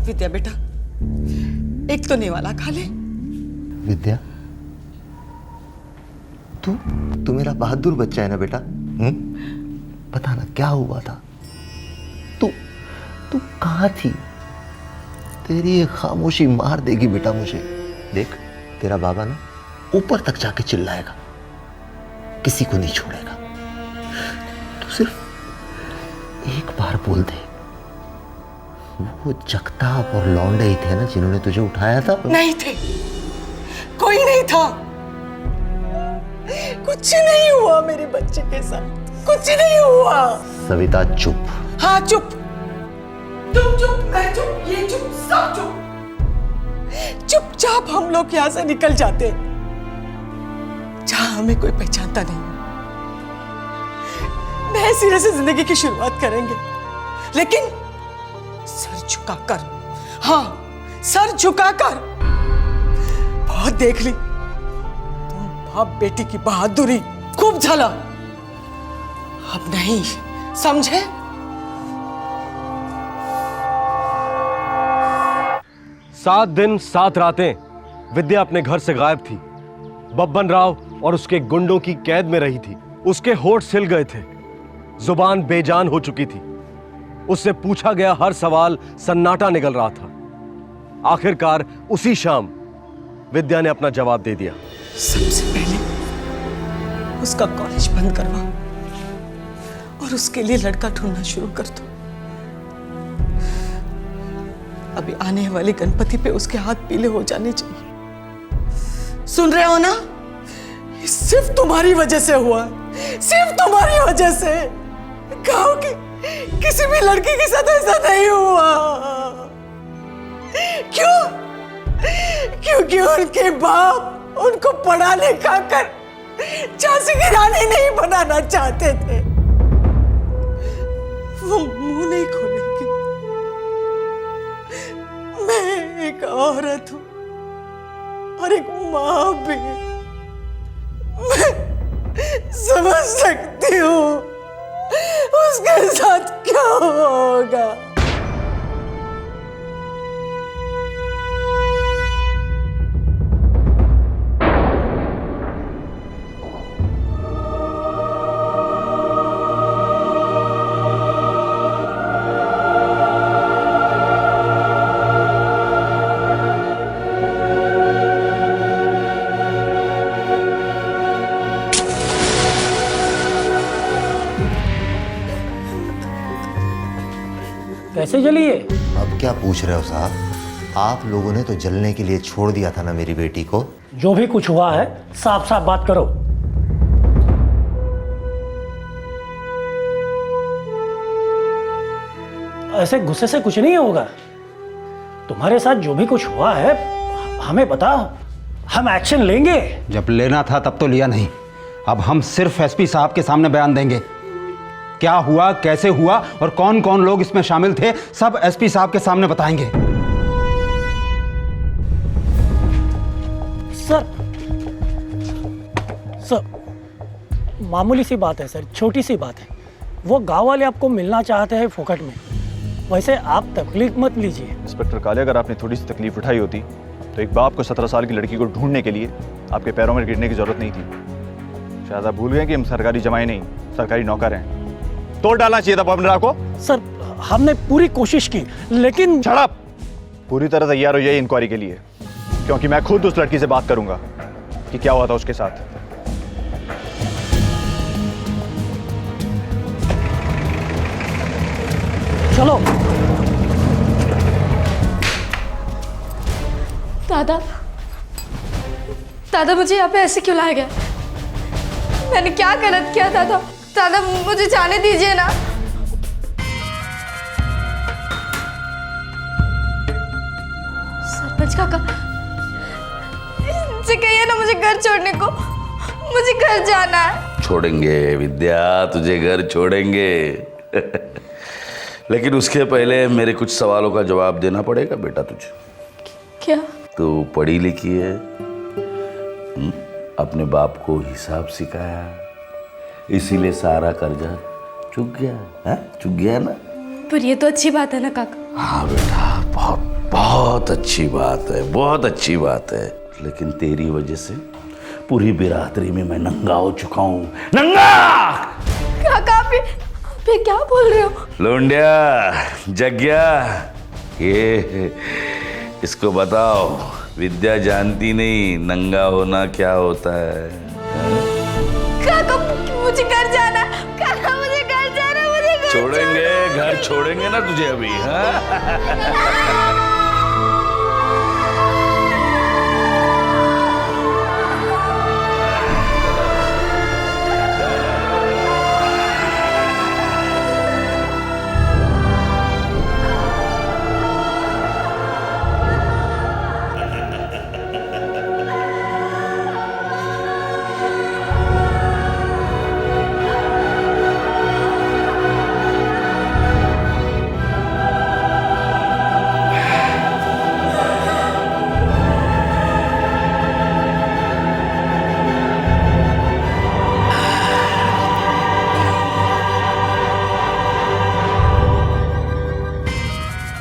विद्या बेटा, एक तो नेवाला खा ले। विद्या, तू मेरा बहादुर बच्चा है ना बेटा। पता ना क्या हुआ था, तू कहाँ थी? तेरी ये खामोशी मार देगी बेटा मुझे। देख, तेरा बाबा ना ऊपर तक जाके चिल्लाएगा, किसी को नहीं छोड़ेगा। तू सिर्फ एक बार बोल दे, वो जगताप और लौंडे ही थे ना जिन्होंने तुझे उठाया था? नहीं थे, कोई नहीं था। कुछ नहीं हुआ मेरे बच्चे के साथ, कुछ नहीं हुआ। सविता चुप। हाँ चुप, तुम चुप, मैं चुप, ये चुप, सब चुप। चुपचाप हम लोग यहाँ से निकल जाते, जहां हमें कोई पहचानता नहीं। नए सिरे से जिंदगी की शुरुआत करेंगे, लेकिन सर झुकाकर। हाँ, सर झुकाकर। बहुत देख ली तुम बाप बेटी की बहादुरी, खूब झला। अब नहीं, समझे? सात दिन 7 रातें विद्या अपने घर से गायब थी। बब्बन राव और उसके गुंडों की कैद में रही थी। उसके होठ सिल गए थे, जुबान बेजान हो चुकी थी। उससे पूछा गया हर सवाल सन्नाटा निकल रहा था। आखिरकार उसी शाम विद्या ने अपना जवाब दे दिया। सबसे पहले उसका कॉलेज बंद करवाओ और उसके लिए लड़का ढूंढना शुरू कर दो। अभी आने वाले गणपति पे उसके हाथ पीले हो जाने चाहिए। सुन रहे हो ना? ये सिर्फ तुम्हारी वजह से हुआ, सिर्फ तुम्हारी वजह से। गांव की किसी भी लड़की के साथ ऐसा नहीं हुआ। क्यों? क्योंकि उनके बाप उनको पढ़ा लिखा कर झांसी की रानी नहीं बनाना चाहते थे। वो मुंह नहीं खोलेंगे। मैं एक औरत हूं और एक मां भी। मैं समझ सकती हूं उसके साथ क्या होगा। कैसे जली है? अब क्या पूछ रहे हो साहब? आप लोगों ने तो जलने के लिए छोड़ दिया था ना मेरी बेटी को। जो भी कुछ हुआ है साफ साफ बात करो। ऐसे गुस्से से कुछ नहीं होगा। तुम्हारे साथ जो भी कुछ हुआ है हमें बता, हम एक्शन लेंगे। जब लेना था तब तो लिया नहीं। अब हम सिर्फ एसपी साहब के सामने बयान देंगे। क्या हुआ, कैसे हुआ और कौन कौन लोग इसमें शामिल थे, सब एसपी साहब के सामने बताएंगे। सर मामूली सी बात है सर, छोटी सी बात है। वो गांव वाले आपको मिलना चाहते हैं फोकट में। वैसे आप तकलीफ मत लीजिए। इंस्पेक्टर काले, अगर आपने थोड़ी सी तकलीफ उठाई होती तो एक बाप को 17 साल की लड़की को ढूंढने के लिए आपके पैरों में गिरने की जरूरत नहीं थी। शायद आप भूल गए कि हम सरकारी जमाई नहीं, सरकारी नौकर हैं। तोड़ डालना चाहिए था पवनराव को। सर हमने पूरी कोशिश की लेकिन छड़प। पूरी तरह तैयार हो जाइए इंक्वायरी के लिए, क्योंकि मैं खुद उस लड़की से बात करूंगा कि क्या हुआ था उसके साथ। चलो। दादा, दादा मुझे यहाँ पे ऐसे क्यों लाया गया? मैंने क्या गलत किया दादा? दादा मुझे जाने दीजिए ना। सरपंच काका, इनसे कहिए ना मुझे घर छोड़ने को। मुझे घर जाना है। छोड़ेंगे विद्या, तुझे घर छोड़ेंगे। लेकिन उसके पहले मेरे कुछ सवालों का जवाब देना पड़ेगा बेटा तुझे। क्या? तू पढ़ी लिखी है, अपने बाप को हिसाब सिखाया, इसीलिए सारा कर्जा चुक गया है? चुक गया ना? पर ये तो अच्छी बात है ना काका। हाँ बेटा, बहुत बहुत अच्छी बात है, बहुत अच्छी बात है। लेकिन तेरी वजह से पूरी बिरादरी में मैं नंगा हो चुका हूँ। नंगा! काका आप ये क्या बोल रहे हो? लोंडिया, जग्या, ये इसको बताओ, विद्या जानती नहीं नंगा होना क्या होता है। काका मुझे घर जाना, काका मुझे घर जाना, मुझे घर छोड़ेंगे जाना। घर छोड़ेंगे ना तुझे अभी। हाँ?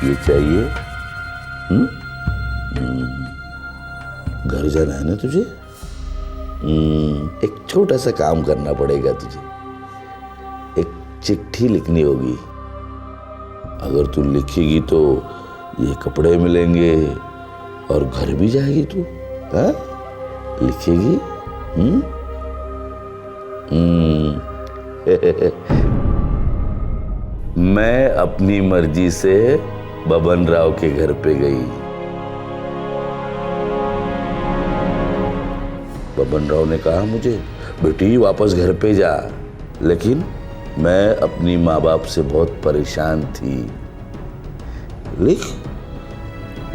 ये चाहिए? घर जाना है ना तुझे? एक छोटा सा काम करना पड़ेगा तुझे। एक चिट्ठी लिखनी होगी। अगर तू लिखेगी तो ये कपड़े मिलेंगे और घर भी जाएगी तू। हाँ? लिखेगी? मैं अपनी मर्जी से बबन राव के घर पे गई। बबन राव ने कहा मुझे, बेटी वापस घर पे जा, लेकिन मैं अपनी माँ बाप से बहुत परेशान थी। लिख,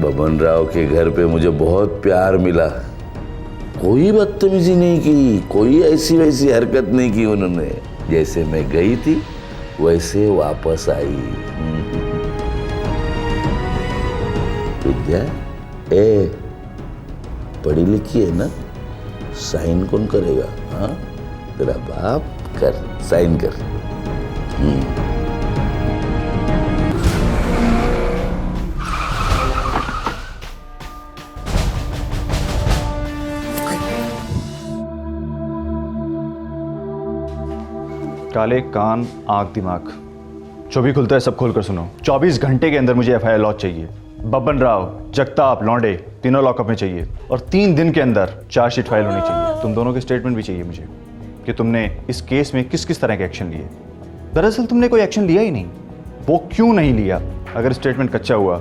बबन राव के घर पे मुझे बहुत प्यार मिला। कोई बदतमीजी नहीं की, कोई ऐसी वैसी हरकत नहीं की उन्होंने। जैसे मैं गई थी वैसे वापस आई। विद्या, पढ़ी लिखी है ना, साइन कौन करेगा? हाँ, तेरा बाप कर, साइन कर। काले कान, आंख, दिमाग, जो भी खुलता है सब खोल कर सुनो। 24 घंटे के अंदर मुझे एफआईआर लॉन्च चाहिए। बब्बन राव, जगताप, लौंडे तीनों लॉकअप में चाहिए और 3 दिन के अंदर चार्जशीट फाइल होनी चाहिए। तुम दोनों के स्टेटमेंट भी चाहिए मुझे कि तुमने इस केस में किस किस तरह के एक्शन लिए। दरअसल तुमने कोई एक्शन लिया ही नहीं, वो क्यों नहीं लिया? अगर स्टेटमेंट कच्चा हुआ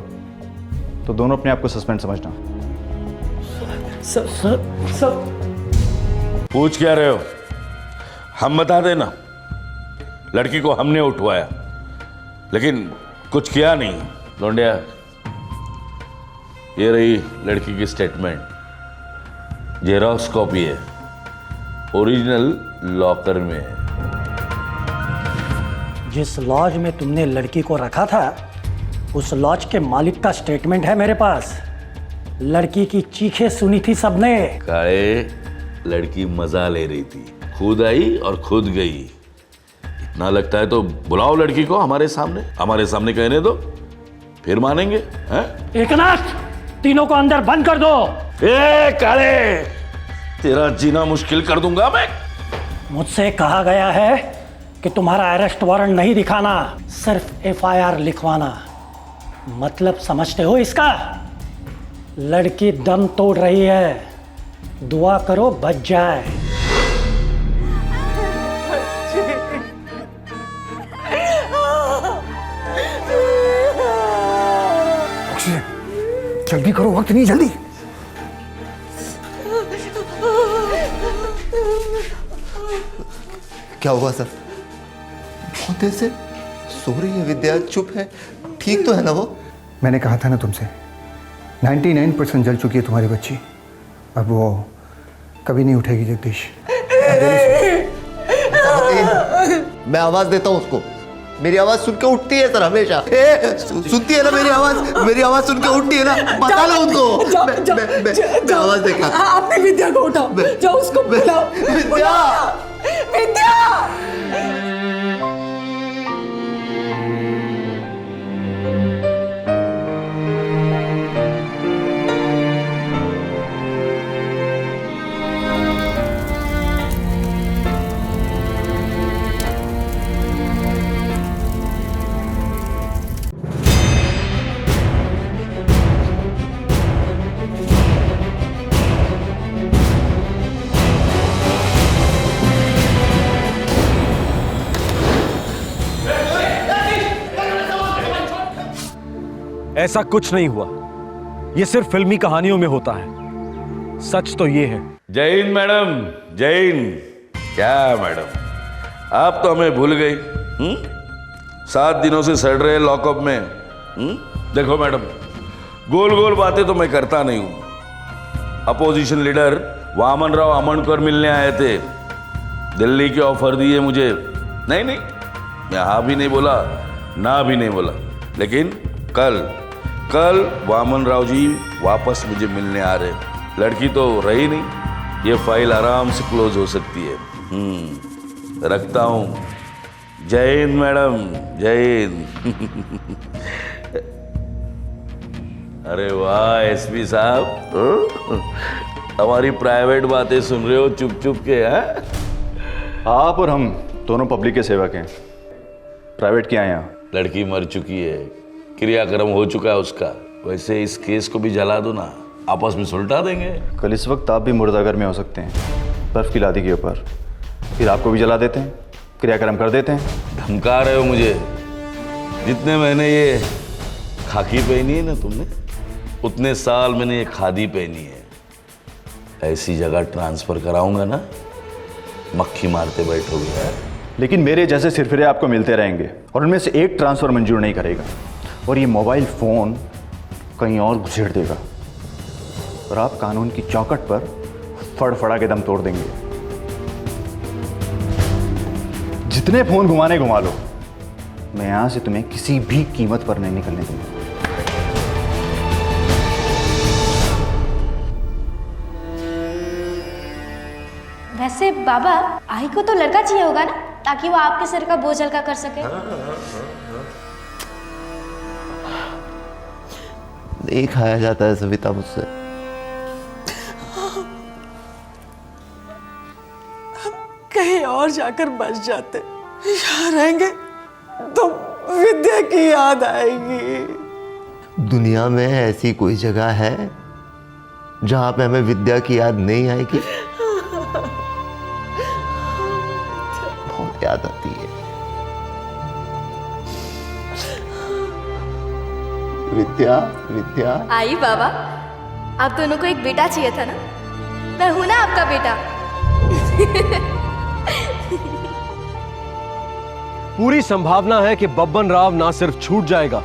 तो दोनों अपने आप को सस्पेंड समझना। सर पूछ क्या रहे हो? हम बता देना। लड़की को हमने उठवाया, लेकिन कुछ किया नहीं। लौंडिया, ये रही लड़की की स्टेटमेंट, जेरॉक्स कॉपी है, ओरिजिनल लॉकर में है। जिस लॉज में तुमने लड़की को रखा था उस लॉज के मालिक का स्टेटमेंट है मेरे पास। लड़की की चीखें सुनी थी सबने। काले, लड़की मजा ले रही थी, खुद आई और खुद गई। इतना लगता है तो बुलाओ लड़की को हमारे सामने कहने दो, फिर मानेंगे। हैं? एकनाथ, तीनों को अंदर बंद कर दो। ए काले, तेरा जीना मुश्किल कर दूंगा मैं। मुझसे कहा गया है कि तुम्हारा अरेस्ट वारंट नहीं दिखाना, सिर्फ एफआईआर लिखवाना। मतलब समझते हो इसका? लड़की दम तोड़ रही है, दुआ करो बच जाए। जल्दी करो, वक्त नहीं, जल्दी। क्या हुआ सर? बहुत देर से सो रही है विद्या, चुप है, ठीक तो है ना वो? मैंने कहा था ना तुमसे, 99% जल चुकी है तुम्हारी बच्ची। अब वो कभी नहीं उठेगी जगदीश। मैं आवाज देता हूँ उसको, मेरी आवाज सुन के उठती है सर हमेशा। सुनती है ना मेरी आवाज सुन के उठती है ना, बता लो उनको। मैं आवाज देखा। अपनी विद्या को उठाओ, जाओ उसको बुलाओ। विद्या! ऐसा कुछ नहीं हुआ, ये सिर्फ फिल्मी कहानियों में होता है। सच तो ये है। जय हिंद मैडम, जय हिंद। क्या मैडम, आप तो हमें भूल गई। 7 दिनों से सड़ रहे लॉकअप में। देखो मैडम, गोल गोल बातें तो मैं करता नहीं हूं। अपोजिशन लीडर वामन राव अमनकर मिलने आए थे, दिल्ली की ऑफर दी है मुझे। नहीं, मैं हाँ भी नहीं बोला, ना भी नहीं बोला, लेकिन कल वामन राव जी वापस मुझे मिलने आ रहे। लड़की तो रही नहीं, ये फाइल आराम से क्लोज हो सकती है। रखता हूं। जय हिंद मैडम, जय हिंद। अरे वाह एसपी साहब, हमारी प्राइवेट बातें सुन रहे हो चुप चुप के? हैं? आप और हम दोनों पब्लिक के सेवक हैं, प्राइवेट क्या है यहाँ? लड़की मर चुकी है, क्रियाक्रम हो चुका है उसका। वैसे इस केस को भी जला दो ना, आपस में सुलटा देंगे। कल इस वक्त आप भी मुर्दाघर में हो सकते हैं, बर्फ की लादी के ऊपर। फिर आपको भी जला देते हैं, क्रियाक्रम कर देते हैं। धमका रहे हो मुझे? जितने महीने ये खाकी पहनी है ना तुमने, उतने साल मैंने ये खादी पहनी है। ऐसी जगह ट्रांसफर कराऊंगा ना, मक्खी मारते बैठोगे। लेकिन मेरे जैसे सिरफिरे आपको मिलते रहेंगे और उनमें से एक ट्रांसफर मंजूर नहीं करेगा, और ये मोबाइल फोन कहीं और घुसेड़ देगा, और आप कानून की चौखट पर फड़फड़ा के दम तोड़ देंगे। जितने फोन घुमाने घुमा लो, मैं यहां से तुम्हें किसी भी कीमत पर नहीं निकलने दूंगा। वैसे बाबा, आई को तो लड़का चाहिए होगा ना, ताकि वो आपके सिर का बोझ हल्का कर सके। नहीं खाया जाता है सविता मुझसे। कहीं और जाकर बच जाते, यहाँ रहेंगे तो विद्या की याद आएगी। दुनिया में ऐसी कोई जगह है जहां पे हमें विद्या की याद नहीं आएगी? बहुत याद आती है विद्या। विद्या आई बाबा, आप दोनों को एक बेटा चाहिए था ना, मैं हूं ना आपका बेटा। पूरी संभावना है कि बब्बन राव ना सिर्फ छूट जाएगा,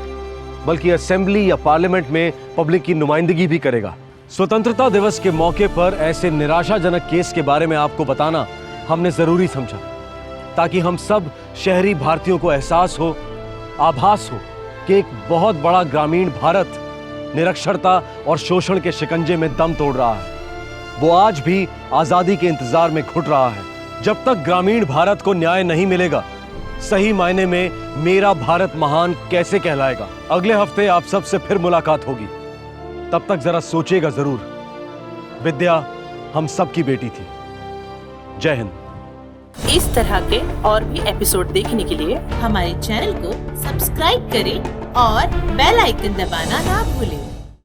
बल्कि असेंबली या पार्लियामेंट में पब्लिक की नुमाइंदगी भी करेगा। स्वतंत्रता दिवस के मौके पर ऐसे निराशाजनक केस के बारे में आपको बताना हमने जरूरी समझा, ताकि हम सब शहरी भारतीयों को एहसास हो, आभास हो कि एक बहुत बड़ा ग्रामीण भारत निरक्षरता और शोषण के शिकंजे में दम तोड़ रहा है। वो आज भी आजादी के इंतजार में घुट रहा है। जब तक ग्रामीण भारत को न्याय नहीं मिलेगा, सही मायने में मेरा भारत महान कैसे कहलाएगा। अगले हफ्ते आप सबसे फिर मुलाकात होगी, तब तक जरा सोचिएगा जरूर। विद्या हम सबकी बेटी थी। जय हिंद। इस तरह के और भी एपिसोड देखने के लिए हमारे चैनल को सब्सक्राइब करें और बेल आइकन दबाना ना भूलें।